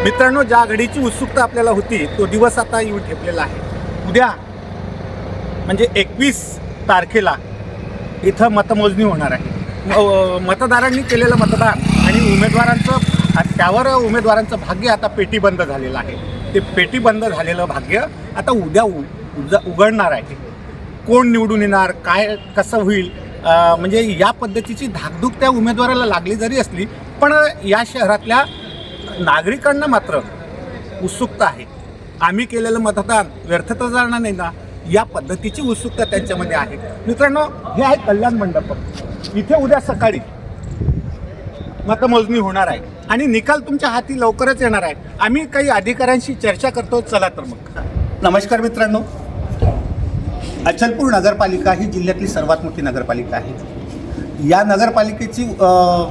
मित्रांनो, ज्या घडीची उत्सुकता आपल्याला होती तो दिवस आता येऊन ठेपलेला आहे. उद्या म्हणजे 21 तारखेला इथं मतमोजणी होणार आहे. मतदारांनी केलेलं मतदान आणि त्यावर उमेदवारांचं भाग्य आता पेटीबंद झालेलं आहे. ते पेटीबंद झालेलं भाग्य आता उद्या उघडणार आहे. कोण निवडून येणार, काय कसं होईल, म्हणजे या पद्धतीची धाकधूक त्या उमेदवाराला लागली जरी असली, पण या शहरातल्या नागरिकांना मात्र उत्सुकता आहे. आम्ही केलेलं मतदान व्यर्थ तर जाणार नाही ना, या पद्धतीची उत्सुकता त्यांच्यामध्ये आहे. मित्रांनो, हे आहे कल्याण मंडप. इथे उद्या सकाळी मतमोजणी होणार आहे आणि निकाल तुमच्या हाती लवकरच येणार आहे. आम्ही काही अधिकाऱ्यांशी चर्चा करतो. चला तर मग. नमस्कार मित्रांनो, अचलपूर नगरपालिका ही जिल्ह्यातली सर्वात मोठी नगरपालिका आहे. या नगरपालिकेची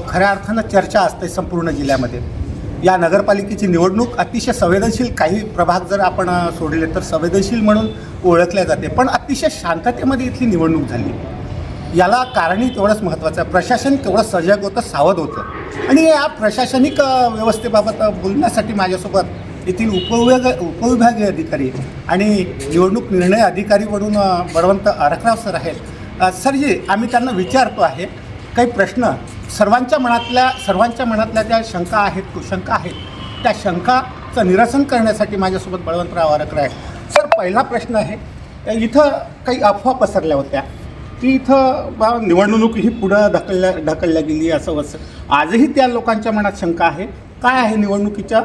खऱ्या अर्थानं चर्चा असते संपूर्ण जिल्ह्यामध्ये. या नगरपालिकेची निवडणूक अतिशय संवेदनशील, काही प्रभाग जर आपण सोडले तर संवेदनशील म्हणून ओळखल्या जाते, पण अतिशय शांततेमध्ये इथली निवडणूक झाली. याला कारणही तेवढंच महत्त्वाचं आहे. प्रशासन तेवढं सजग होतं, सावध होतं. आणि या प्रशासनिक व्यवस्थेबाबत बोलण्यासाठी माझ्यासोबत येथील उपविभागीय अधिकारी आणि निवडणूक निर्णय अधिकारी म्हणून बळवंत आरकराव सर आहेत. सरजी, आम्ही त्यांना विचारतो आहे काही प्रश्न. सर्वांच्या मनातल्या ज्या शंका आहेत, कुशंका आहेत, त्या शंकाचं निरसन करण्यासाठी माझ्यासोबत बळवंतराव आरकराव आहे. सर, पहिला प्रश्न आहे, इथं काही अफवा पसरल्या होत्या की इथं निवडणूक ही पुढं ढकलल्या गेली असं. आजही त्या लोकांच्या मनात शंका आहे. काय आहे निवडणुकीच्या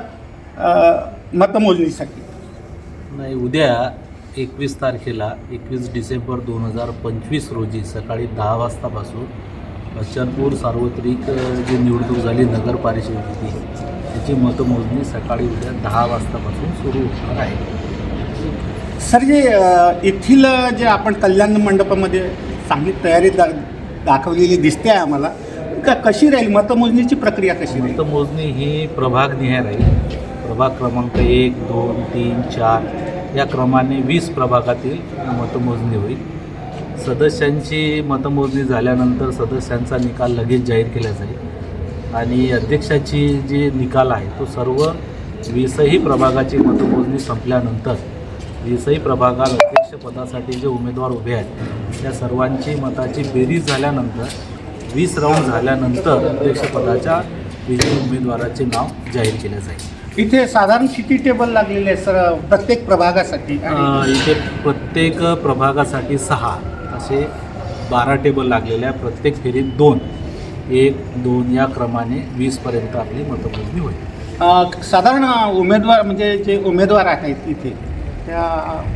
मतमोजणीसाठी? नाही, उद्या 21 तारखेला 21 डिसेंबर 2025 रोजी सकाळी 10 वाजतापासून अचलपूर सार्वत्रिक जी निवडणूक झाली नगर परिषदेची, त्याची मतमोजणी सकाळी उद्या 10 वाजतापासून सुरू होणार आहे. सर, जे येथील जे आपण कल्याण मंडपामध्ये चांगली तयारी दाखवलेली दिसते आहे आम्हाला, कशी राहील मतमोजणीची प्रक्रिया? कशी राहील मतमोजणी? ही प्रभागनिहाय राहील. प्रभाग क्रमांक 1, 2, 3, 4 या क्रमाने 20 प्रभागातील मतमोजणी होईल. सदस्यांची मतमोजणी झाल्यानंतर सदस्यांचा निकाल लगेच जाहीर केला जाईल आणि अध्यक्षाची जी निकाल आहे तो सर्व 20ही प्रभागाची मतमोजणी संपल्यानंतर 20ही प्रभागात अध्यक्षपदासाठी जे उमेदवार उभे आहेत त्या सर्वांची मताची बेरीज झाल्यानंतर 20 राऊंड झाल्यानंतर अध्यक्षपदाच्या विजयी उमेदवाराचे नाव जाहीर केले जाईल. इथे साधारण किती टेबल लागलेले आहेत सर प्रत्येक प्रभागासाठी? इथे प्रत्येक प्रभागासाठी 6 असे 12 टेबल लागलेले आहे. प्रत्येक फेरीत 2, 1, 2 या क्रमाने 20पर्यंत आपली मतमोजणी होईल. साधारण उमेदवार म्हणजे जे उमेदवार आहेत इथे, त्या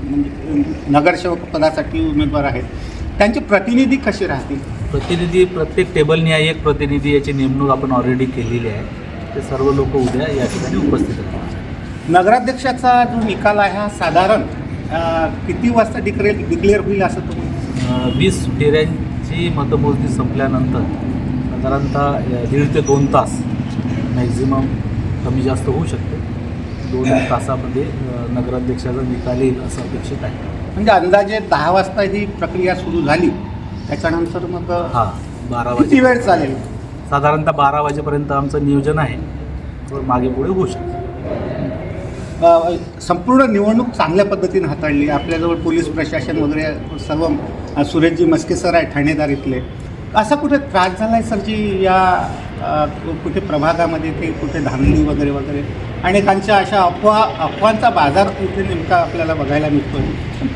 म्हणजे नगरसेवक पदासाठी उमेदवार आहेत, त्यांचे प्रतिनिधी कसे राहतील? प्रतिनिधी प्रत्येक टेबलनिहाय एक प्रतिनिधी याची नेमणूक आपण ऑलरेडी केलेली आहे. ते सर्व लोक उद्या या ठिकाणी उपस्थित आहेत. नगराध्यक्षाचा जो निकाल आहे हा साधारण किती वाजता डिक्लेअर होईल असं तुम्ही? 20 फेऱ्यांची मतमोजणी संपल्यानंतर साधारणतः 1.5 ते 2 तास मॅक्झिमम, कमी जास्त होऊ शकते, 2 तासामध्ये नगराध्यक्षाचा निकाल येईल असं अपेक्षित आहे. म्हणजे अंदाजे 10 वाजता ही प्रक्रिया सुरू झाली, त्याच्यानंतर मग 12 किती वेळ चालेल? साधारणतः 12 वाजेपर्यंत आमचं नियोजन आहे. मागे पुढे होऊ शकतं. संपूर्ण निवडणूक चांगल्या पद्धतीने हाताळली. आपल्याजवळ पोलीस प्रशासन वगैरे सर्व, सुरेशजी मस्के सर आहे ठाणेदार इथले. असा कुठे त्रास झाला आहे सरजी या कुठे प्रभागामध्ये, ते कुठे धांदली वगैरे वगैरे अनेकांच्या अशा अफवांचा बाजार इथे नेमका आपल्याला बघायला मिळतो, पण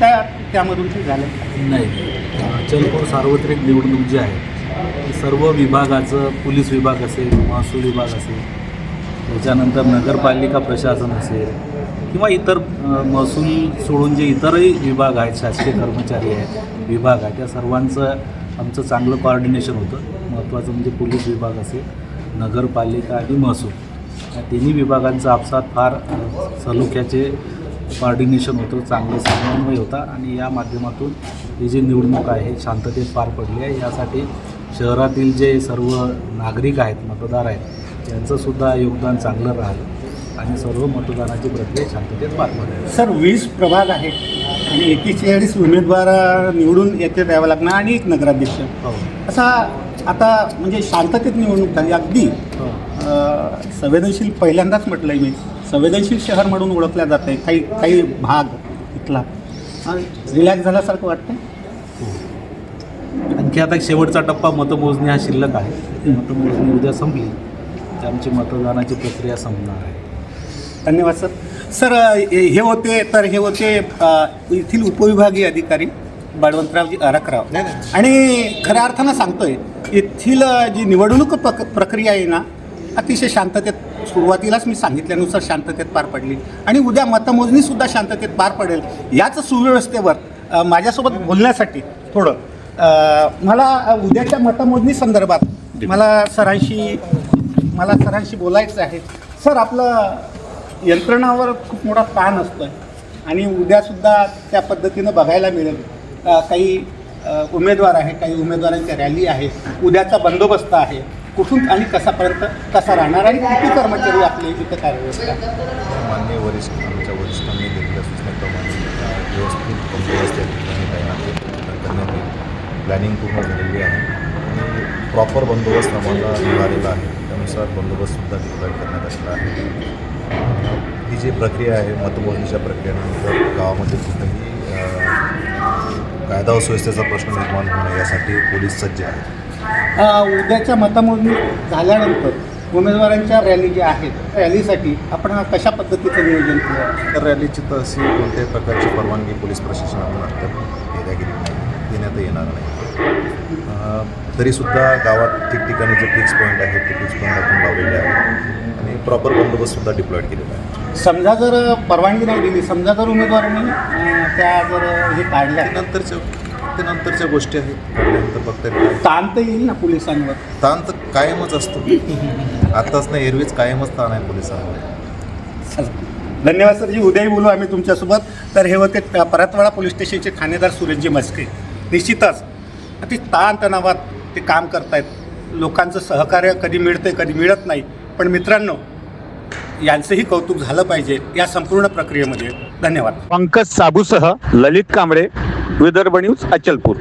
त्यामधून ते झालं नाही. अचलपूर सार्वत्रिक निवडणूक जी आहे सर्व विभागाचं, पोलीस विभाग असेल, महसूल विभाग असेल, त्याच्यानंतर नगरपालिका प्रशासन असेल किंवा इतर महसूल सोडून जे इतरही विभाग आहेत, शासकीय कर्मचारी आहेत, विभाग आहे, त्या सर्वांचं आमचं चांगलं कॉर्डिनेशन होतं. महत्त्वाचं म्हणजे पोलीस विभाग असेल, नगरपालिका आणि महसूल या तिन्ही विभागांचा आपसात फार सलोख्याचे कॉर्डिनेशन होतं, चांगलं समन्वय होता आणि या माध्यमातून ही जी निवडणूक आहे शांततेत पार पडली आहे. यासाठी शहरातील जे सर्व नागरिक आहेत, मतदार आहेत, त्यांचंसुद्धा योगदान चांगलं राहिलं आणि सर्व मतदानाची प्रक्रिया शांततेत पार पडली. सर, 20 प्रभाग आहेत आणि 41 उमेदवार निवडून येथे द्यावं लागणार आणि एक नगराध्यक्ष. असा आता म्हणजे शांततेत निवडणूक झाली, अगदी संवेदनशील. पहिल्यांदाच म्हटलं आहे मी, संवेदनशील शहर म्हणून ओळखल्या जात आहे काही काही भाग इथला रिलॅक्स झाल्यासारखं वाटतं. आणखी आता एक शेवटचा टप्पा मतमोजणी हा शिल्लक आहे. मतमोजणी उद्या संपली तर आमची मतदानाची प्रक्रिया संपणार आहे. धन्यवाद सर. सर हे होते येथील उपविभागीय अधिकारी बळवंतरावजी अरकराव. आणि खऱ्या अर्थानं सांगतोय येथील जी निवडणूक प्रक्रिया आहे ना अतिशय शांततेत सुरुवातीलाच मी सांगितल्यानुसार शांततेत पार पडली आणि उद्या मतमोजणीसुद्धा शांततेत पार पडेल. याच सुव्यवस्थेवर माझ्यासोबत बोलण्यासाठी थोडं मला उद्याच्या मतमोजणी संदर्भात मला सरांशी बोलायचं आहे. सर आपलं यंत्रणावर खूप मोठा ताण असतो आहे आणि उद्यासुद्धा त्या पद्धतीनं बघायला मिळेल. काही उमेदवार आहे, काही उमेदवारांच्या रॅली आहे, उद्याचा बंदोबस्त आहे, कुठून आणि कसा राहणार आणि किती कर्मचारी आपले इथं कार्यरत आहेत. माननीय आमच्या वरिष्ठांनी दिलेल्या सूचनेप्रमाणे व्यवस्थित बंदोबस्त या ठिकाणी तैनात करण्यात येईल. प्लॅनिंग पूर्ण झालेली आहे आणि प्रॉपर बंदोबस्त आम्हाला मिळालेला आहे. त्यानुसार बंदोबस्तसुद्धा डिप्लॉय करण्यात आलेला आहे. ही जी प्रक्रिया आहे मतमोजणीच्या प्रक्रियेनंतर गावामध्ये कुठंही कायदा व सुव्यवस्थेचा प्रश्न निर्माण होऊ नये यासाठी पोलीस सज्ज आहेत. उद्याच्या मतमोजणी झाल्यानंतर उमेदवारांच्या रॅली ज्या आहेत रॅलीसाठी आपण कशा पद्धतीचं नियोजन केलं. तर रॅलीची तशी कोणत्याही प्रकारची परवानगी पोलीस प्रशासनाकडून अद्याप गेली नाही, देण्यात येणार नाही. तरीसुद्धा गावात ठिकठिकाणी जे फिक्स पॉईंट आहेत ते फिक्स पॉईंट आपण लावलेले आहेत आणि प्रॉपर बंदोबस्तसुद्धा डिप्लॉईड केलेला आहे. समजा जर परवानगी नाही दिली, समजा जर उमेदवारांनी त्या जर हे काढल्या ते नंतरच्या गोष्टी आहेत. काढल्यानंतर फक्त ताण तर येईल ना पोलिसांवर. ताण तर कायमच असतो. आत्ताच नाही, एरवीच कायमच ताण आहे पोलिसांवर. धन्यवाद सरजी. उद्याही बोलू आम्ही तुमच्यासोबत. तर हे होते परतवाडा पोलीस स्टेशनचे ठाणेदार सुरेशजी मस्के. निश्चितच अति ताणतणावात ते काम करतायत. लोकांचं सहकार्य कधी मिळते कधी मिळत नाही, पण मित्रांनो यांचंही कौतुक झालं पाहिजे या संपूर्ण प्रक्रियेमध्ये. धन्यवाद. पंकज साबूसह ललित कांबळे, विदर्भ न्यूज, अचलपूर.